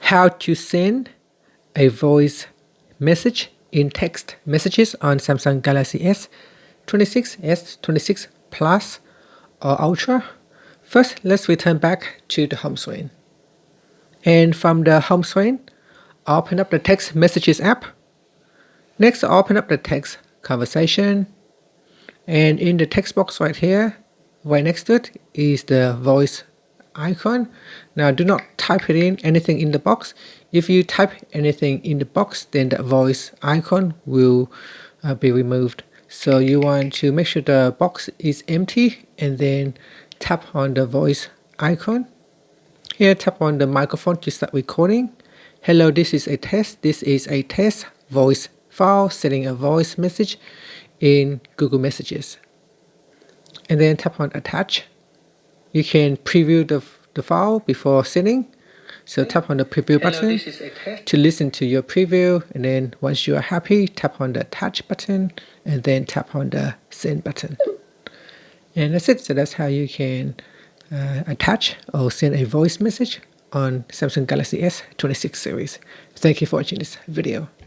how to send a voice message in text messages on Samsung Galaxy S26, S26 Plus or Ultra. First, let's return back to the home screen. And from the home screen, open up the text messages app. Next, open up the text conversation. And in the text box right here, right next to it is the voice icon. Now do not type it in anything in the box. If you type anything in the box, then the voice icon will be removed. So you want to make sure the box is empty and then tap on the voice icon. Here, tap on the microphone to start recording. Hello, this is a test. This is a test voice file sending a voice message in Google Messages. And then tap on attach. You can preview the file before sending. So tap on the preview button to listen to your preview, and then once you are happy, tap on the attach button and then tap on the send button. And that's it. So that's how you can attach or send a voice message on Samsung Galaxy S26 series. Thank you for watching this video.